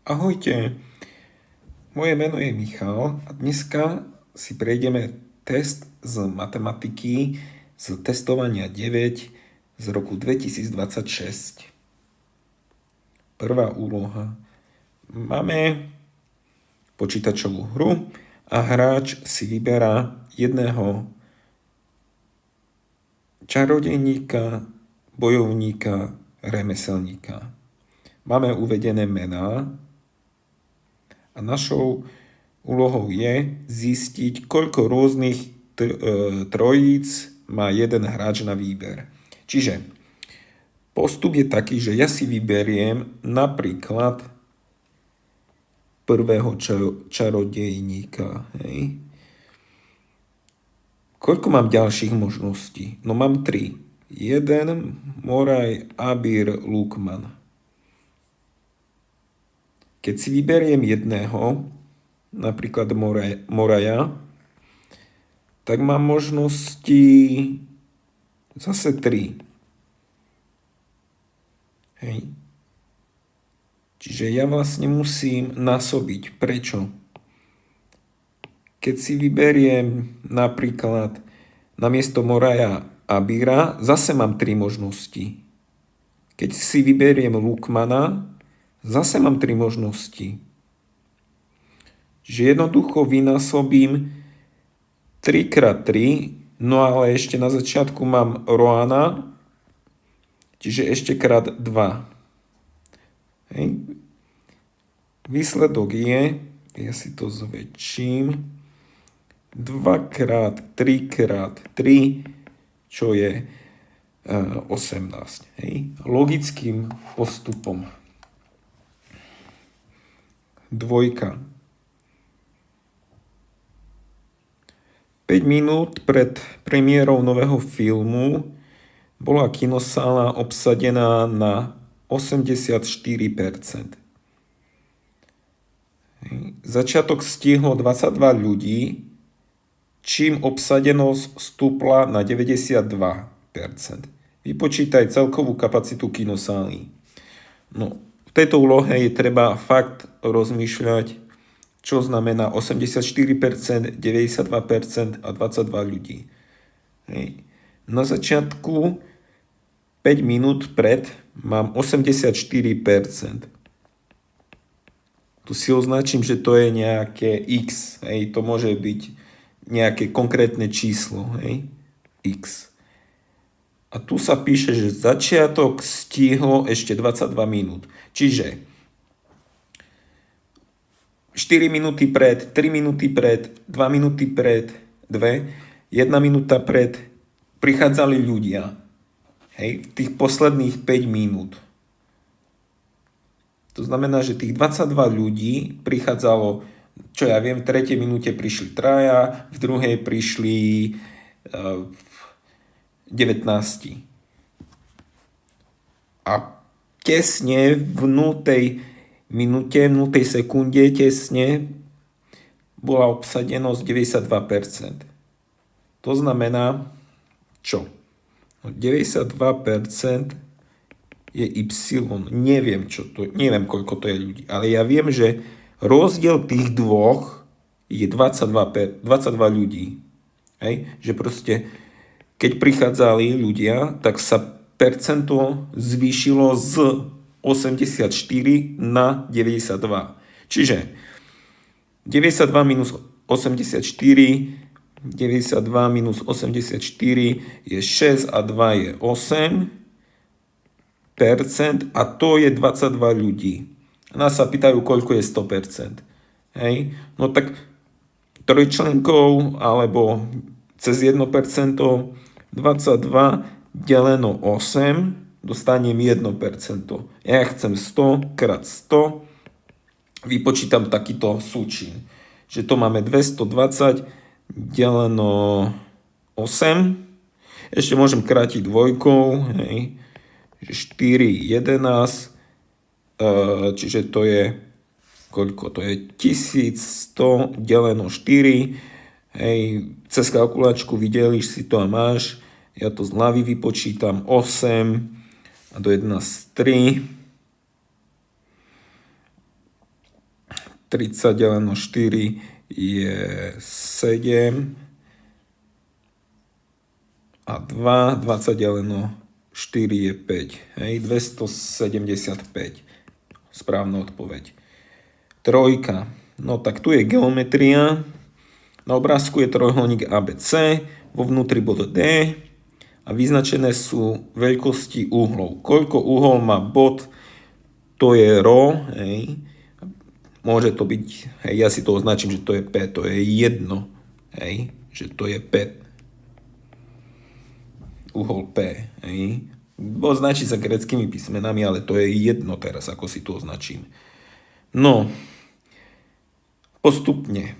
Ahojte, moje meno je Michal a dneska si prejdeme test z matematiky z testovania 9 z roku 2026. Prvá úloha. Máme počítačovú hru a hráč si vyberá jedného čarodejníka, bojovníka, remeselníka. Máme uvedené mená a našou úlohou je zistiť, koľko rôznych trojíc má jeden hráč na výber. Čiže postup je taký, že ja si vyberiem napríklad prvého čarodejníka. Hej. Koľko mám ďalších možností? No mám 3. Jeden, Moraj, Abír, Lukman. Keď si vyberiem jedného, napríklad Moraja, tak mám možnosti zase 3. Hej. Čiže ja vlastne musím násobiť. Prečo? Keď si vyberiem napríklad namiesto Moraja Abíra, zase mám 3 možnosti. Keď si vyberiem Lukmana, zase mám 3 možnosti. Čiže jednoducho vynásobím 3x3, no ale ešte na začiatku mám Roana, čiže ešte krát 2. Hej. Výsledok je, ja si to zväčším, 2x3x3, čo je 18. Hej. Logickým postupom. 2. 5 minút pred premiérou nového filmu bola kinosála obsadená na 84%. Začiatok stihlo 22 ľudí, čím obsadenosť stúpla na 92%. Vypočítaj celkovú kapacitu kinosály. No, v tejto úlohe je treba fakt rozmýšľať, čo znamená 84%, 92% a 22 ľudí. Hej. Na začiatku 5 minút pred mám 84%. Tu si označím, že to je nejaké x. Hej. To môže byť nejaké konkrétne číslo. Hej. X. A tu sa píše, že začiatok stihlo ešte 22 minút. Čiže 4 minúty pred, 3 minúty pred, 2 minúty pred, 1 minúta pred prichádzali ľudia. Hej, v tých posledných 5 minút. To znamená, že tých 22 ľudí prichádzalo, čo ja viem, v 3. minúte prišli 3, v 2. prišli 19. A tesne v 0. minúte, v 0. sekunde tesne bola obsadenosť 92%. To znamená, čo? 92% je Y. Neviem, neviem, koľko to je ľudí, ale ja viem, že rozdiel tých dvoch je 22 ľudí. Hej? Že proste keď prichádzali ľudia, tak sa percento zvýšilo z 84 na 92. Čiže 92 minus 84, 92 minus 84 je 6 a 2 je 8%, a to je 22 ľudí. Nás sa pýtajú, koľko je 100%. Hej? No tak trojčlenkou alebo cez 1%, 22 deleno 8, dostanem 1%. Ja chcem 100 krát 100, vypočítam takýto súčin. Že to máme 220 deleno 8, ešte môžem krátiť dvojkou, hej. 4, 11, čiže to je, koľko? To je 1100 deleno 4, hej, cez kalkulačku vydeliš si to a máš. Ja to z hlavy vypočítam 8 a do 11 3. 30 deleno 4 je 7 a 2, 20 deleno 4 je 5. Hej, 275. Správna odpoveď. Trojka. No tak tu je geometria. Na obrázku je trojuholník ABC, vo vnútri bod D a vyznačené sú veľkosti uhlov. Koľko uhlov má bod, to je ρ, hej. Môže to byť, hej, ja si to označím, že to je P, to je jedno, hej, že to je P. Uhol P, hej. Označí sa gréckymi písmenami, ale to je jedno teraz, ako si to označím. No, postupne.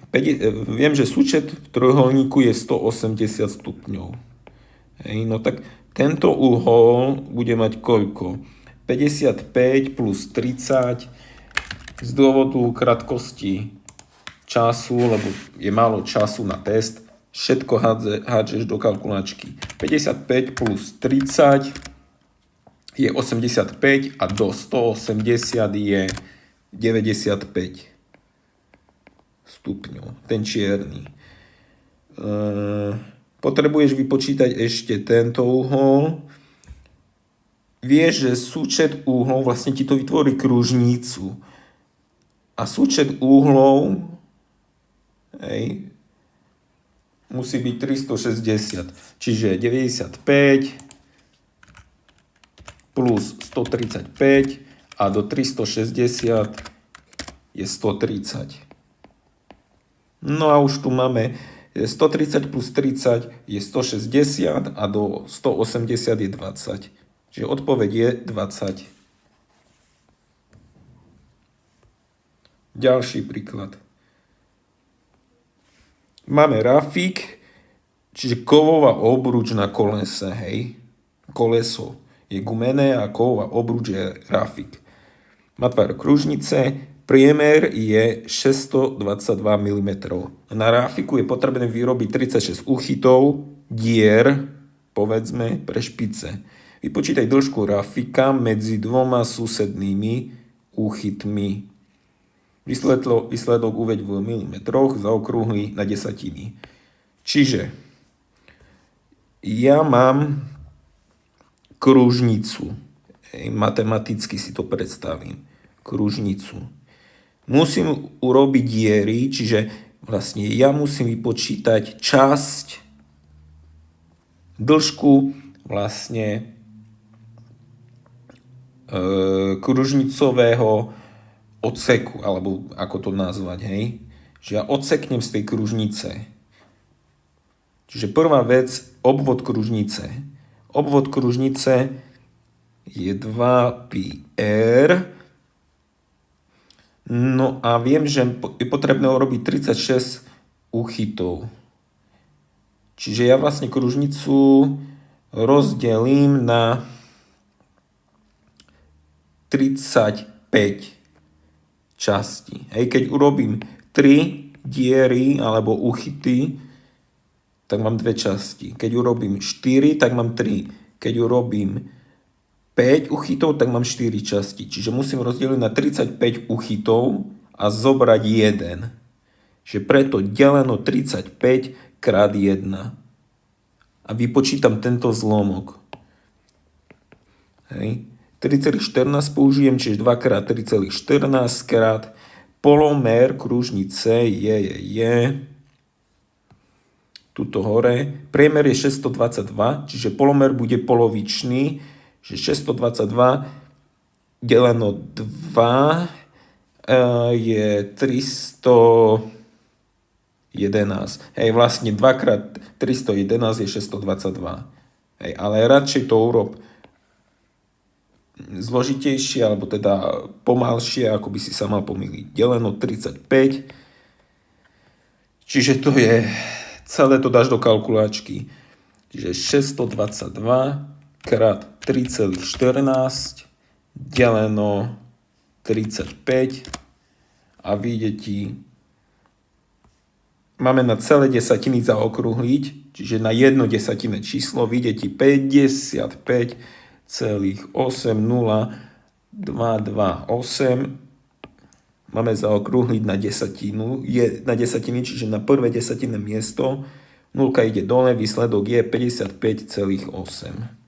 Viem, že súčet v trojuholníku je 180 stupňov. Hej, no tak tento uhol bude mať koľko? 55 plus 30 z dôvodu krátkosti času, lebo je málo času na test, všetko hádžeš do kalkulačky. 55 plus 30 je 85 a do 180 je 95 stupňov. Ten čierny. Potrebuješ vypočítať ešte tento uhol. Vieš, že súčet uhlov vlastne ti to vytvorí kružnicu. A súčet uhlov, hej, musí byť 360. Čiže 95 plus 135 a do 360 je 130. No a už tu máme 130 plus 30 je 160 a do 180 je 20. Čiže odpoveď je 20. Ďalší príklad. Máme rafík, čiže kovová obruč na kolese, hej. Koleso je gumené a kovová obruč je rafík. Má tvar kružnice, priemer je 622 mm. Na rafiku je potrebné vyrobiť 36 úchytov, dier, povedzme, pre špice. Vypočítaj dĺžku rafika medzi dvoma susednými úchytmi. Výsledok uveď v milimetroch, zaokrúhli na desatiny. Čiže ja mám kružnicu. Matematicky si to predstavím. Kružnicu. Musím urobiť diery, čiže vlastne ja musím vypočítať časť, dĺžku vlastne kružnicového odseku, alebo ako to nazvať, hej. Že ja odseknem z tej kružnice. Čiže prvá vec, obvod kružnice. Obvod kružnice je 2πr. No a viem, že je potrebné urobiť 36 úchytov. Čiže ja vlastne kružnicu rozdelím na 35 časti. Hej, keď urobím 3 diery alebo úchyty, tak mám 2 časti. Keď urobím 4, tak mám 3. Keď urobím 5 úchytov, tak mám 4 časti. Čiže musím rozdeliť na 35 úchytov a zobrať 1. Že preto deleno 35 krát 1. A vypočítam tento zlomok. Hej. 3,14 použijem, čiže 2 krát 3,14 krát polomer kružnice je tuto hore. Priemer je 622, čiže polomer bude polovičný, že 622 deleno 2 je 311. Hej, vlastne 2 krát 311 je 622. Hej, ale radšej to urob zložitejšie, alebo teda pomalšie, ako by si sa mal pomýliť. Deleno 35. Čiže to je, celé to dáš do kalkulačky. Čiže 622 krát 3,14 deleno 35 a vyjde ti, máme na celé desatiny zaokrúhliť, čiže na jedno desatinné číslo vyjde ti 55,80228. máme zaokrúhliť na desatinu, je na desatiny, čiže na prvé desatinné miesto. Nulka ide dole, výsledok je 55,8.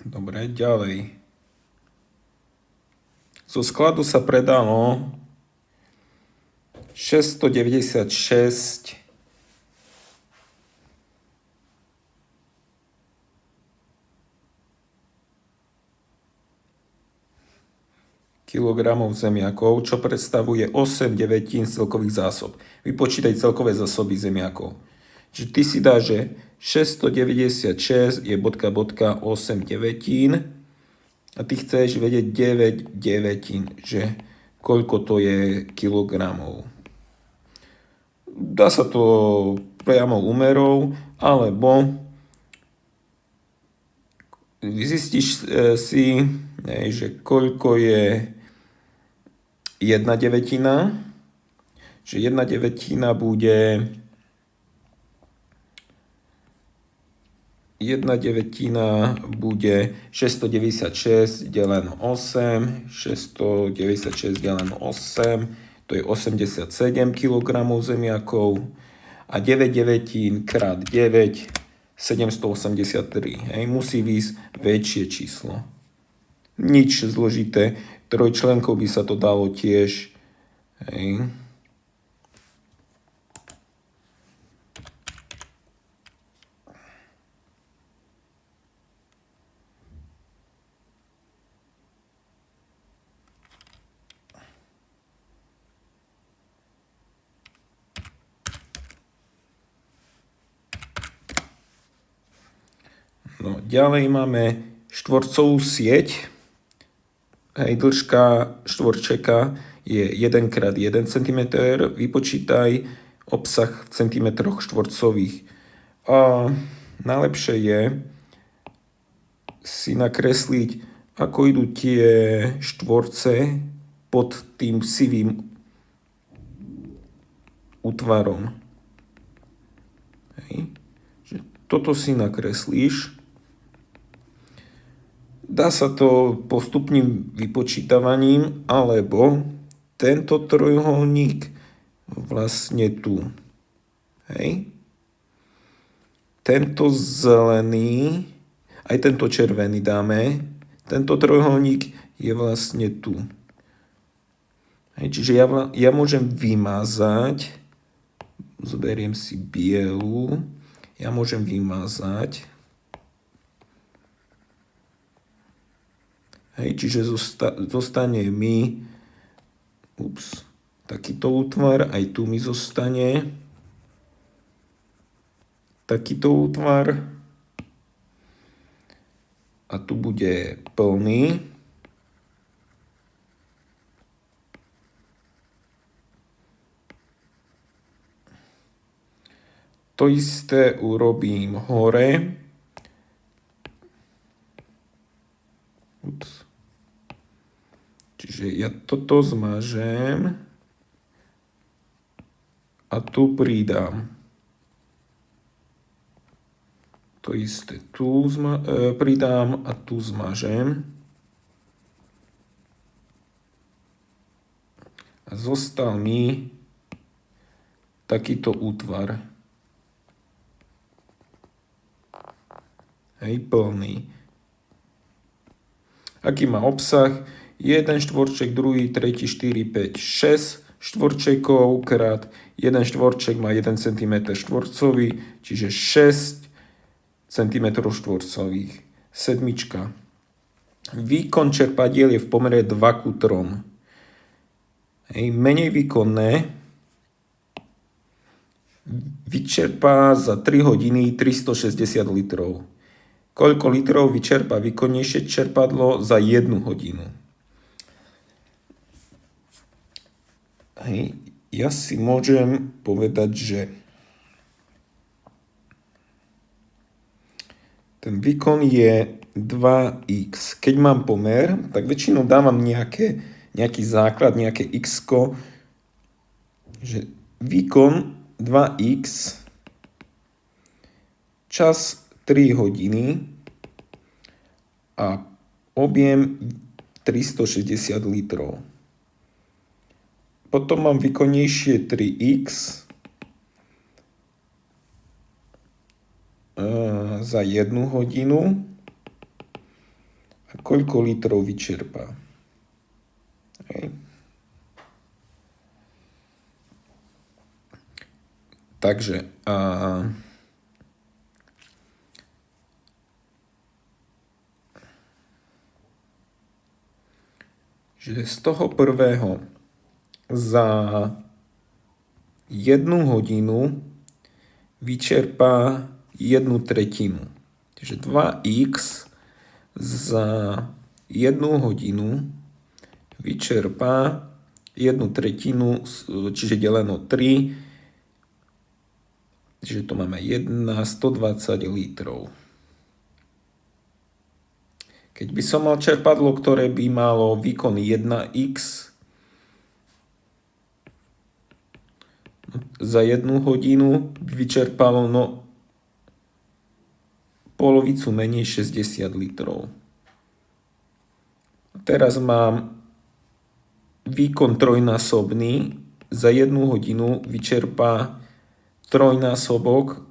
Dobre, ďalej. Zo skladu sa predalo 696 kilogramov zemiakov, čo predstavuje 8/9 celkových zásob. Vypočítaj celkové zásoby zemiakov. Čiže ty si dá, že 696 je bodka 8/9 a ty chceš vedieť 9/9, že koľko to je kilogramov. Dá sa to priamo úmerou, alebo zistíš si, že koľko je 1/9, že 1/9 bude 696 deleno 8, 696 deleno 8, to je 87 kg zemiakov a 9/9 krát 9, 783. Hej, musí výjsť väčšie číslo. Nič zložité, trojčlenkou by sa to dalo tiež. Hej. No, ďalej máme štvorcovú sieť. Hej, dĺžka štvorčeka je 1x1 cm. Vypočítaj obsah v centimetroch štvorcových. A najlepšie je si nakresliť, ako idú tie štvorce pod tým sivým útvarom. Hej. Toto si nakreslíš. Dá sa to postupným vypočítavaním, alebo tento trojuholník vlastne tu. Hej. Tento zelený, aj tento červený dáme. Tento trojuholník je vlastne tu. Hej, čiže ja môžem vymazať, zoberiem si bielu, ja môžem vymazať. Hej, čiže zostane mi takýto útvar, aj tu mi zostane takýto útvar a tu bude plný. To isté urobím hore. Čiže ja toto zmažem a tu pridám. To isté tu pridám a tu zmažem. A zostal mi takýto útvar. Hej, plný. Aký má obsah? 1 štvorček, druhý, tretí, 4, 5, 6 štvorčekov krát 1 štvorček má 1 cm štvorcový, čiže 6 cm štvorcových. Sedmička. Výkon čerpadiel je v pomere 2:3. Hej, menej výkonné vyčerpá za 3 hodiny 360 litrov. Koľko litrov vyčerpá výkonnejšie čerpadlo za 1 hodinu? Hej, ja si môžem povedať, že ten výkon je 2x. Keď mám pomer, tak väčšinou dávam nejaký základ, nejaké x, že výkon 2x, čas 3 hodiny a objem 360 litrov. Potom mám výkonnejšie 3x za 1 hodinu a koľko litrov vyčerpá. Hej. Takže že z toho prvého za 1 hodinu vyčerpá 1/3. Čiže 2x za 1 hodinu vyčerpá 1/3, čiže deleno 3, čiže to máme 120 litrov. Keď by som mal čerpadlo, ktoré by malo výkon 1x za 1 hodinu, vyčerpalo polovicu menej 60 litrov. Teraz mám výkon trojnásobný, za 1 hodinu vyčerpá trojnásobok,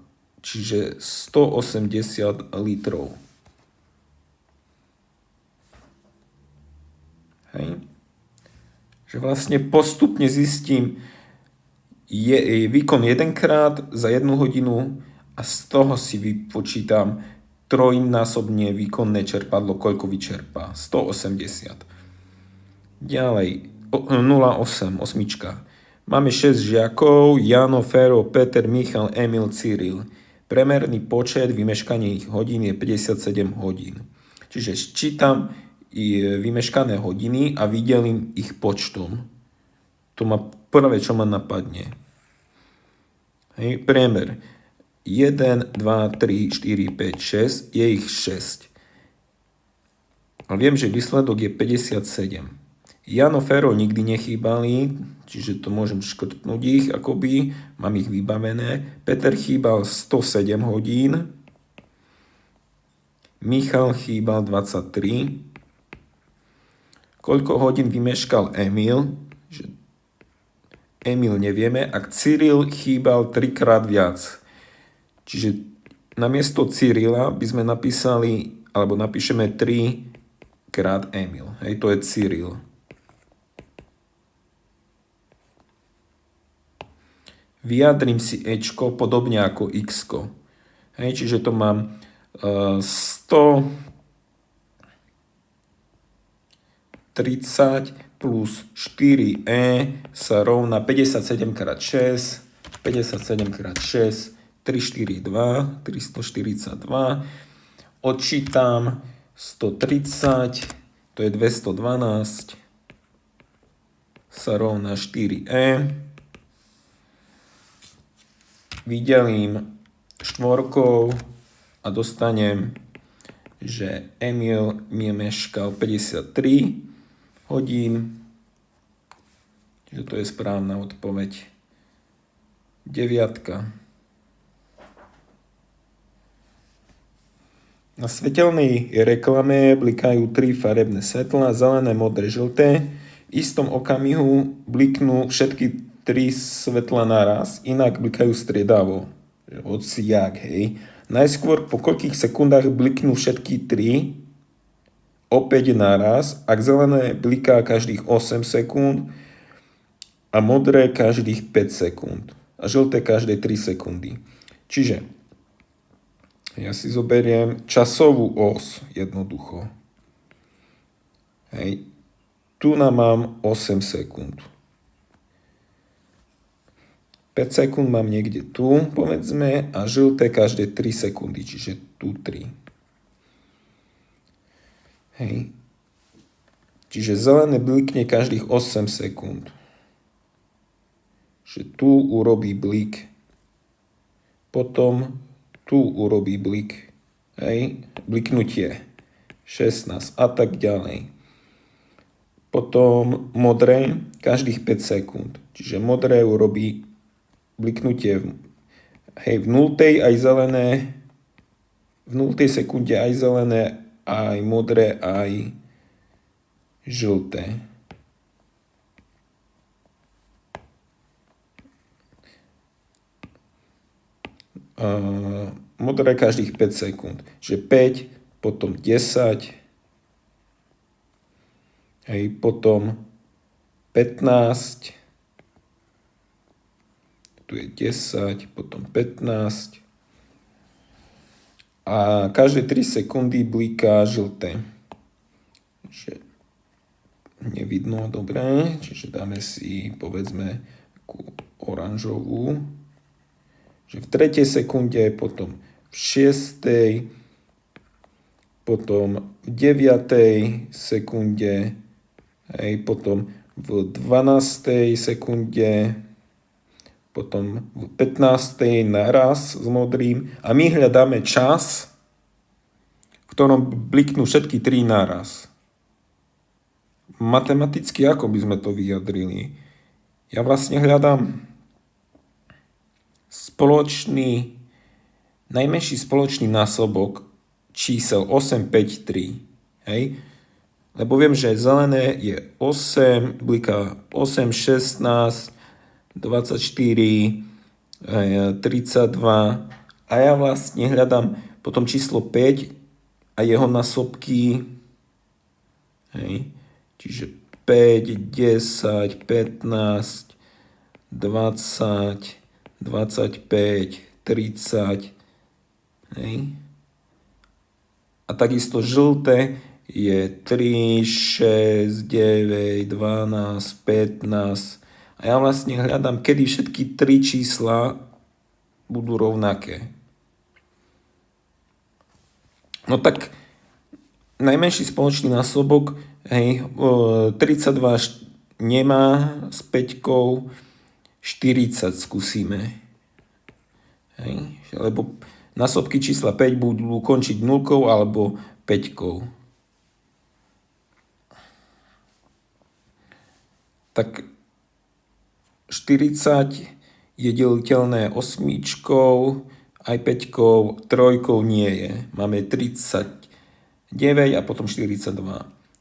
čiže 180 litrov. Hej. Že vlastne postupne zistím výkon 1-krát za 1 hodinu a z toho si vypočítam trojnásobne výkonné čerpadlo, koľko vyčerpá. 180. Ďalej, 0,8, osmička. Máme 6 žiakov, Jano, Fero, Peter, Michal, Emil, Cyril. Premerný počet vymeškaných hodín je 57 hodín. Čiže sčítam vymeškané hodiny a vydelím ich počtom. To má prvé, čo ma napadne. Hej, priemer 1, 2, 3, 4, 5, 6, je ich 6. A viem, že výsledok je 57. Jano, Fero nikdy nechýbali, čiže to môžem škrtnúť ich, akoby, mám ich vybavené. Peter chýbal 107 hodín. Michal chýbal 23. Koľko hodín vymeškal Emil? Emil nevieme, ak Cyril chýbal 3-krát viac. Čiže namiesto Cyrila by sme napísali, alebo napíšeme 3-krát Emil. Hej, to je Cyril. Vyjadrím si Ečko podobne ako Xko. Hej, čiže to mám 130 plus 4e sa rovná 57x6, 57x6, 342, 342. Odčítam 130, to je 212, sa rovná 4e. Vydelím štvorkou a dostanem, že Emil mi meškal 53 hodín. Čiže to je správna odpoveď. 9. Na svetelnej reklame blikajú 3 farebné svetlá, zelené, modré, žlté. V istom okamihu bliknú všetky 3 svetla naraz, inak blikajú striedavo. Hociak, hej. Najskôr po koľkých sekundách bliknú všetky 3 opäť naraz, ak zelené bliká každých 8 sekúnd a modré každých 5 sekúnd a žlté každé 3 sekundy. Čiže ja si zoberiem časovú os jednoducho. Hej. Tu nám mám 8 sekúnd. 5 sekúnd mám niekde tu, povedzme, a žlté každé 3 sekundy, čiže tu 3. Hej. Čiže zelené blikne každých 8 sekúnd. Že tu urobí blik. Potom tu urobí blik. Hej. Bliknutie. 16 a tak ďalej. Potom modré každých 5 sekúnd. Čiže modré urobí bliknutie v 0. aj zelené. V 0. sekunde aj zelené, aj modré, aj žlté. Modré každých 5 sekúnd. Čiže 5, potom 10, hej, potom 15, tu je 10, potom 15 a každé 3 sekundy bliká žlté. Čiže nevidno dobre, čiže dáme si povedzme takú oranžovú. Že v 3. sekunde, potom v 6., potom v 9. sekunde, hej, potom v 12. sekunde, potom v 15. naraz s modrým a my hľadáme čas, v ktorom bliknú všetky 3 naraz. Matematicky ako by sme to vyjadrili? Ja vlastne hľadám najmenší spoločný násobok čísel 8, 5, 3. Hej? Lebo viem, že zelené je 8, bliká 8, 16, 24, 32 a ja vlastne hľadám potom číslo 5 a jeho násobky. Hej? Čiže 5, 10, 15, 20, 25, 30. Hej? A takisto žlté je 3, 6, 9, 12, 15. A ja vlastne hľadám, kedy všetky 3 čísla budú rovnaké. No tak najmenší spoločný násobok, hej, 32 nemá s 5, 40 skúsime. Hej, lebo násobky čísla 5 budú končiť 0 alebo 5. Tak 40 je deliteľné 8, aj 5, 3 nie je. Máme 39 a potom 42.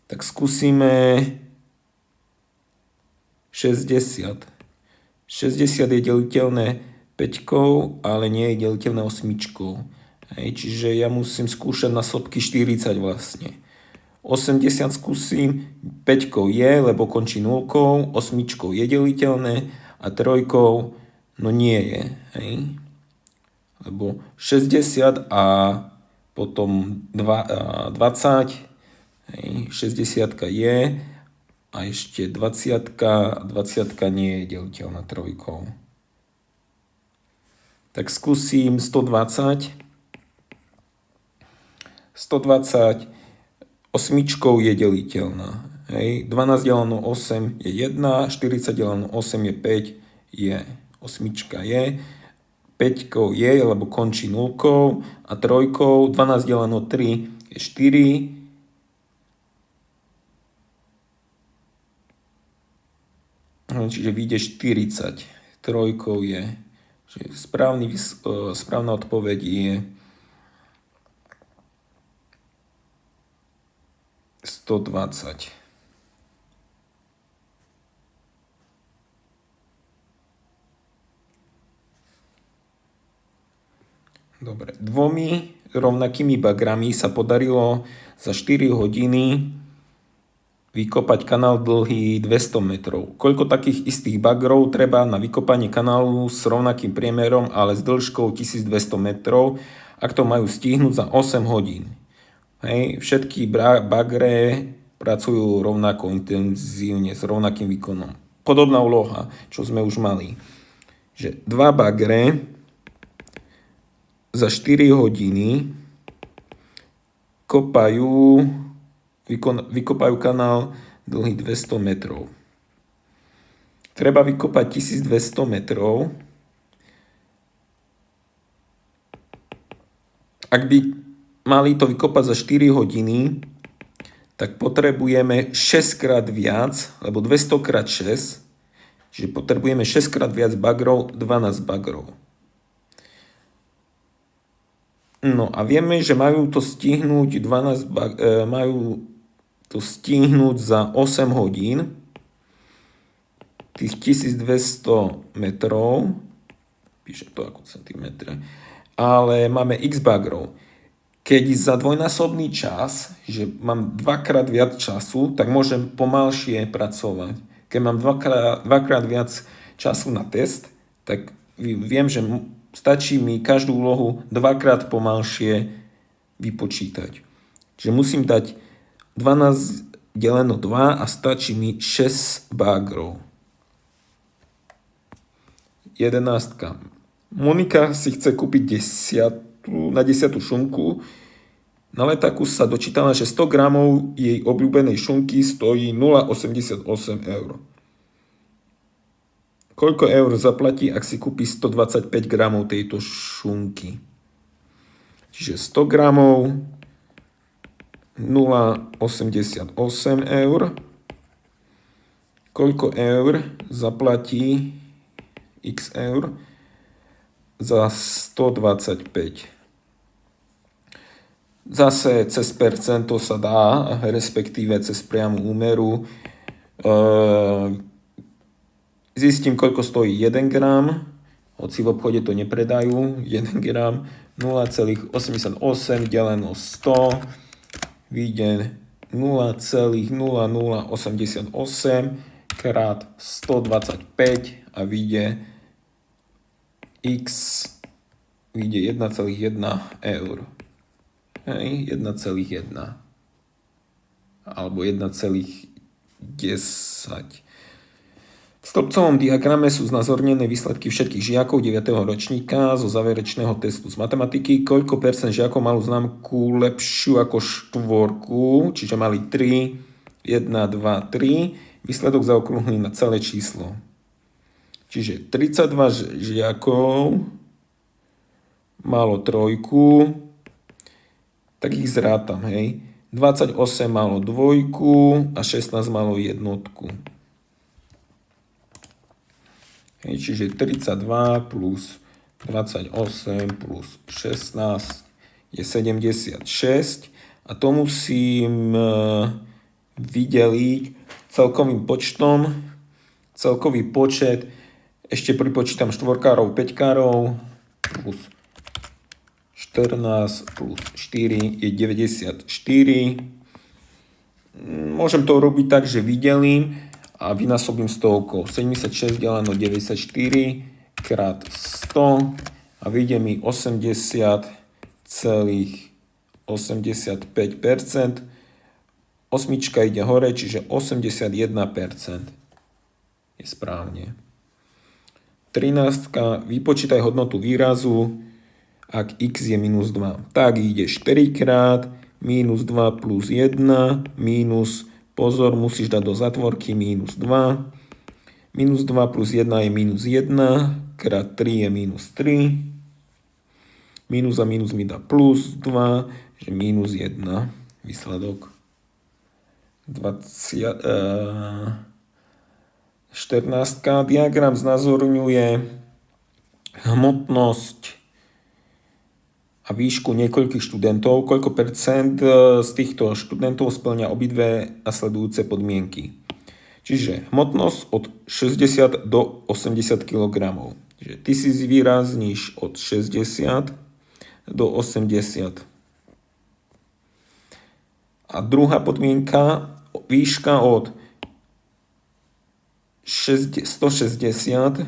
Tak skúsime 60. 60 je deliteľné 5, ale nie je deliteľné 8. Hej, čiže ja musím skúšať násobky 40 vlastne. 80 skúsim, 5 je, lebo končí 0, 8 je deliteľné a 3 no nie je. Hej. Lebo 60 a potom 20, hej, 60 je a ešte 20 nie je deliteľná 3. Tak skúsim 120. 120 8 je deliteľná. Hej. 12 deleno 8 je 1, 40 deleno 8 je 5, je 8 je. 5 je, lebo končí 0 a 3, 12 deleno 3 je 4. Čiže vyjde 40. 3 je. Čiže správna odpoveď je 120. Dobre. 2 rovnakými bagrami sa podarilo za 4 hodiny vykopať kanál dlhý 200 metrov. Koľko takých istých bagrov treba na vykopanie kanálu s rovnakým priemerom, ale s dĺžkou 1200 metrov, ak to majú stihnúť za 8 hodín? Hej, všetky bagre pracujú rovnako intenzívne, s rovnakým výkonom. Podobná úloha, čo sme už mali. Že 2 bagre za 4 hodiny kopajú vykopajú kanál dlhý 200 metrov. Treba vykopať 1200 metrov. Ak by mali to vykopať za 4 hodiny, tak potrebujeme 6 krát viac, lebo 200 krát 6, čiže potrebujeme 6 krát viac bagrov, 12 bagrov. No a vieme, že majú to stihnúť za 8 hodín, tých 1200 metrov, píšem to ako centimetre, ale máme x bagrov. Keď za dvojnásobný čas, že mám dvakrát viac času, tak môžem pomalšie pracovať. Keď mám dvakrát viac času na test, tak viem, že stačí mi každú úlohu dvakrát pomalšie vypočítať. Čiže musím dať 12 deleno 2 a stačí mi 6 bagrov. 11. Monika si chce kúpiť na 10. šunku. Na letáku sa dočítala, že 100 gramov jej obľúbenej šunky stojí 0,88 eur. Koľko eur zaplatí, ak si kúpi 125 gramov tejto šunky? Čiže 100 gramov 0,88 eur. Koľko eur zaplatí x eur za 125. Zase cez percento sa dá, respektíve cez priamu úmeru. Zistím, koľko stojí 1 gram, hoci v obchode to nepredajú. 1 gram 0,88 deleno 100 vyjde 0,0088 krát 125 a vyjde x vyjde 1,1 eur. Hej, 1,1 alebo 1,10. V stĺpcovom diagrame sú znázornené výsledky všetkých žiakov 9. ročníka zo záverečného testu z matematiky. Koľko percent žiakov malú známku lepšiu ako 4, čiže mali 3, 1, 2, 3. Výsledok zaokrúhli na celé číslo. Čiže 32 žiakov malo 3, tak ich zrátam, hej. 28 malo 2 a 16 malo 1. Hej, čiže 32 plus 28 plus 16 je 76 a to musím vydeliť celkovým počtom. Celkový počet, ešte pripočítam štvorkárov, päťkárov plus 14 plus 4 je 94. Môžem to robiť tak, že vydelím a vynásobím stovkou. 76 deleno 94 krát 100 a vyjde mi 80,85%. Osmička ide hore, čiže 81% je správne. 13. Vypočítaj hodnotu výrazu, ak x je minus 2. Tak ide 4 krát, minus 2 plus 1, minus, pozor, musíš dať do zatvorky, minus 2. Minus 2 plus 1 je minus 1, krát 3 je minus 3. Minus a minus mi dá plus 2, že minus 1. Výsledok 14. Diagram znázorňuje hmotnosť a výšku niekoľkých študentov. Koľko percent z týchto študentov splňa obidve nasledujúce podmienky. Čiže hmotnosť od 60 do 80 kg. Čiže ty si zvýrazníš od 60 do 80. A druhá podmienka, výška od 160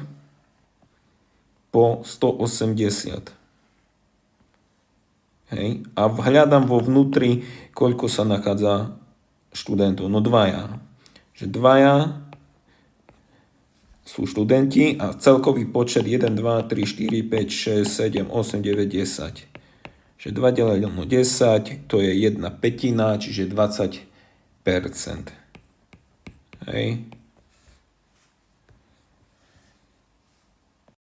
po 180. Hej. A hľadám vo vnútri, koľko sa nachádza študentov. No dvaja. Že dvaja sú študenti a celkový počet 1, 2, 3, 4, 5, 6, 7, 8, 9, 10. Že 2 deleno 10, to je 1/5, čiže 21. Hej.